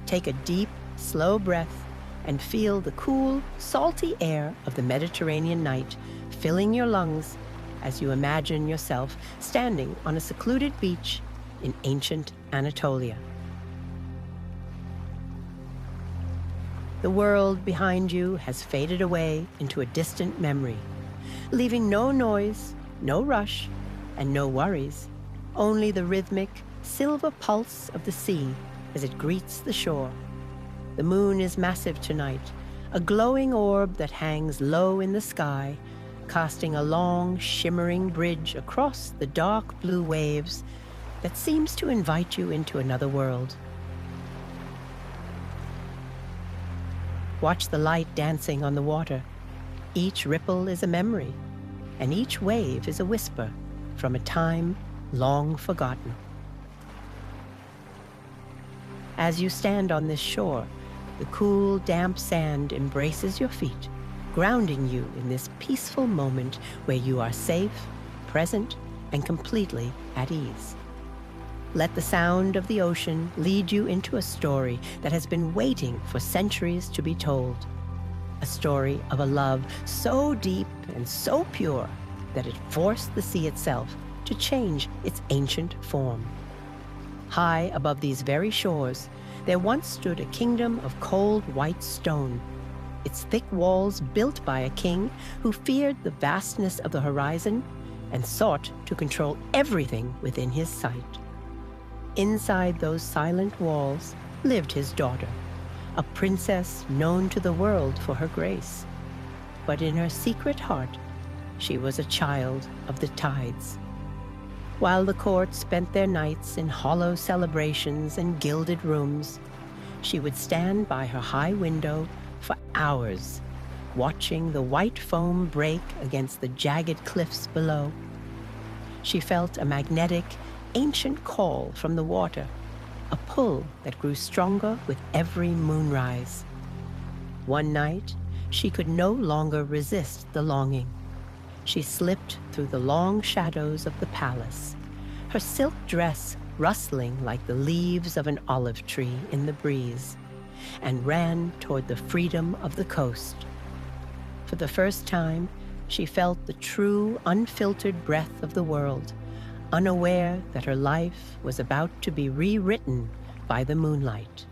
Take a deep, slow breath and feel the cool, salty air of the Mediterranean night filling your lungs as you imagine yourself standing on a secluded beach in ancient Anatolia. The world behind you has faded away into a distant memory, leaving no noise, no rush, and no worries, only the rhythmic, silver pulse of the sea as it greets the shore. The moon is massive tonight, a glowing orb that hangs low in the sky, casting a long, shimmering bridge across the dark blue waves that seems to invite you into another world. Watch the light dancing on the water. Each ripple is a memory, and each wave is a whisper from a time long forgotten. As you stand on this shore, the cool, damp sand embraces your feet, grounding you in this peaceful moment where you are safe, present, and completely at ease. Let the sound of the ocean lead you into a story that has been waiting for centuries to be told. A story of a love so deep and so pure that it forced the sea itself to change its ancient form. High above these very shores, there once stood a kingdom of cold white stone, its thick walls built by a king who feared the vastness of the horizon and sought to control everything within his sight. Inside those silent walls lived his daughter, a princess known to the world for her grace. But in her secret heart, she was a child of the tides. While the court spent their nights in hollow celebrations and gilded rooms, she would stand by her high window for hours, watching the white foam break against the jagged cliffs below. She felt a magnetic, ancient call from the water, a pull that grew stronger with every moonrise. One night, she could no longer resist the longing. She slipped through the long shadows of the palace, her silk dress rustling like the leaves of an olive tree in the breeze, and ran toward the freedom of the coast. For the first time, she felt the true, unfiltered breath of the world, unaware that her life was about to be rewritten by the moonlight.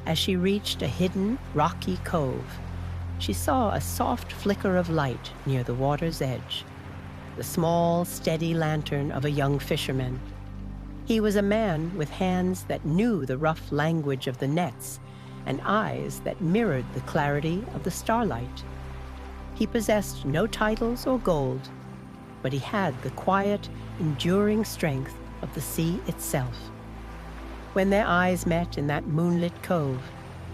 As she reached a hidden, rocky cove, she saw a soft flicker of light near the water's edge, the small, steady lantern of a young fisherman. He was a man with hands that knew the rough language of the nets and eyes that mirrored the clarity of the starlight. He possessed no titles or gold, but he had the quiet, enduring strength of the sea itself. When their eyes met in that moonlit cove,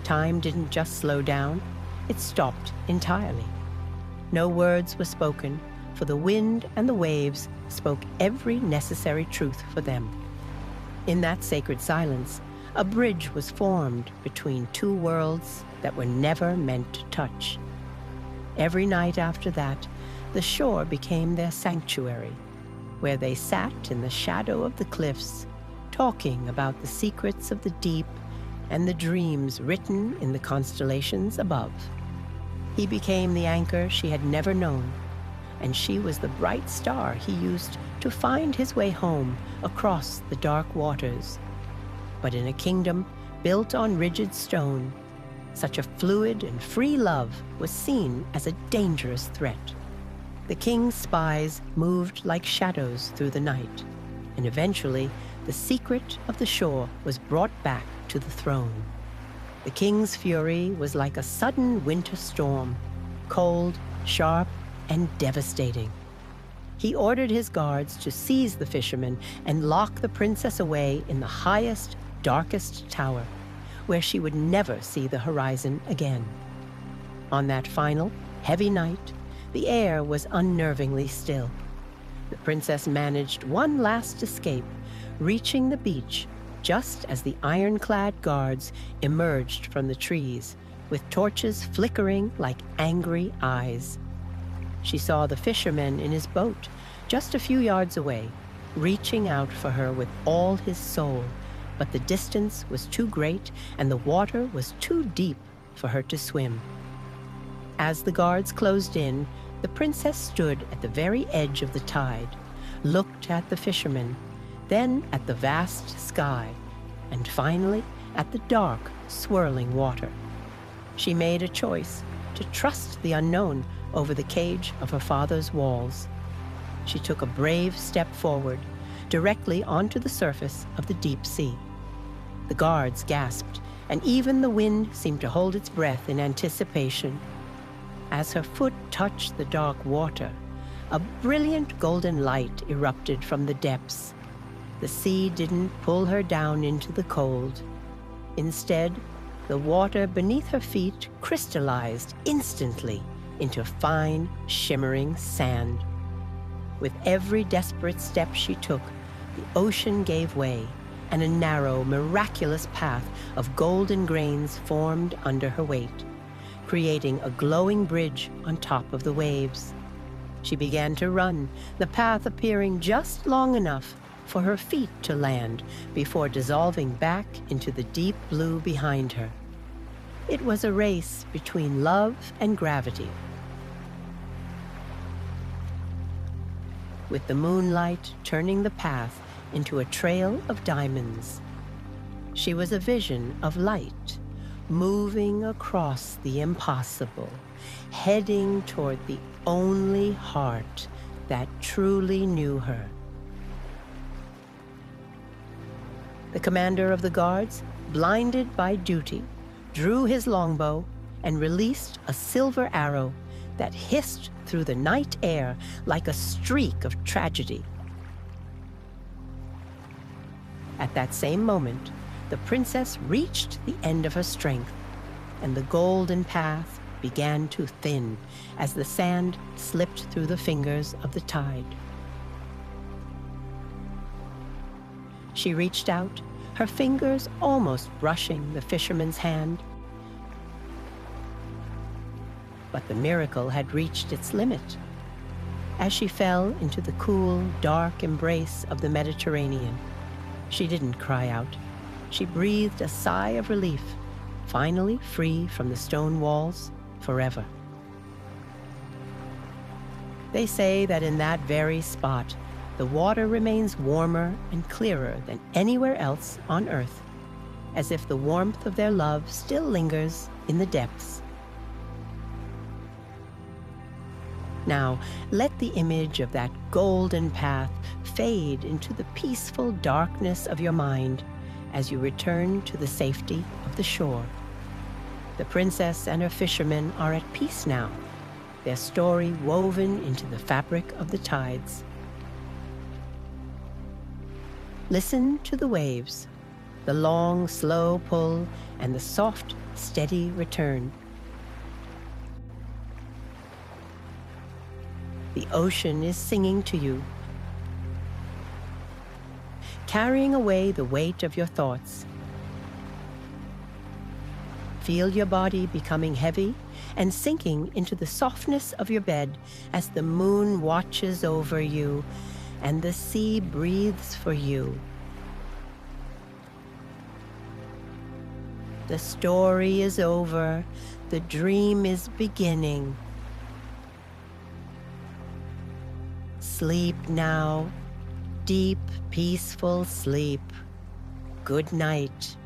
time didn't just slow down, it stopped entirely. No words were spoken, for the wind and the waves spoke every necessary truth for them. In that sacred silence, a bridge was formed between two worlds that were never meant to touch. Every night after that, the shore became their sanctuary, where they sat in the shadow of the cliffs, talking about the secrets of the deep and the dreams written in the constellations above. He became the anchor she had never known, and she was the bright star he used to find his way home across the dark waters. But in a kingdom built on rigid stone, such a fluid and free love was seen as a dangerous threat. The king's spies moved like shadows through the night, and eventually the secret of the shore was brought back to the throne. The king's fury was like a sudden winter storm, cold, sharp, and devastating. He ordered his guards to seize the fisherman and lock the princess away in the highest, darkest tower, where she would never see the horizon again. On that final, heavy night, the air was unnervingly still. The princess managed one last escape, reaching the beach just as the ironclad guards emerged from the trees, with torches flickering like angry eyes. She saw the fisherman in his boat just a few yards away, reaching out for her with all his soul, but the distance was too great and the water was too deep for her to swim. As the guards closed in, the princess stood at the very edge of the tide, looked at the fishermen, then at the vast sky, and finally at the dark, swirling water. She made a choice to trust the unknown over the cage of her father's walls. She took a brave step forward, directly onto the surface of the deep sea. The guards gasped, and even the wind seemed to hold its breath in anticipation. As her foot touched the dark water, a brilliant golden light erupted from the depths. The sea didn't pull her down into the cold. Instead, the water beneath her feet crystallized instantly into fine, shimmering sand. With every desperate step she took, the ocean gave way, and a narrow, miraculous path of golden grains formed under her weight, creating a glowing bridge on top of the waves. She began to run, the path appearing just long enough for her feet to land before dissolving back into the deep blue behind her. It was a race between love and gravity. With the moonlight turning the path into a trail of diamonds. She was a vision of light, moving across the impossible, heading toward the only heart that truly knew her. The commander of the guards, blinded by duty, drew his longbow and released a silver arrow that hissed through the night air like a streak of tragedy. At that same moment, the princess reached the end of her strength, and the golden path began to thin as the sand slipped through the fingers of the tide. She reached out, her fingers almost brushing the fisherman's hand. But the miracle had reached its limit. As she fell into the cool, dark embrace of the Mediterranean, she didn't cry out. She breathed a sigh of relief, finally free from the stone walls forever. They say that in that very spot, the water remains warmer and clearer than anywhere else on Earth, as if the warmth of their love still lingers in the depths. Now, let the image of that golden path fade into the peaceful darkness of your mind as you return to the safety of the shore. The princess and her fishermen are at peace now, their story woven into the fabric of the tides. Listen to the waves, the long, slow pull, and the soft, steady return. The ocean is singing to you, carrying away the weight of your thoughts. Feel your body becoming heavy and sinking into the softness of your bed as the moon watches over you and the sea breathes for you. The story is over. The dream is beginning. Sleep now. Deep, peaceful sleep. Good night.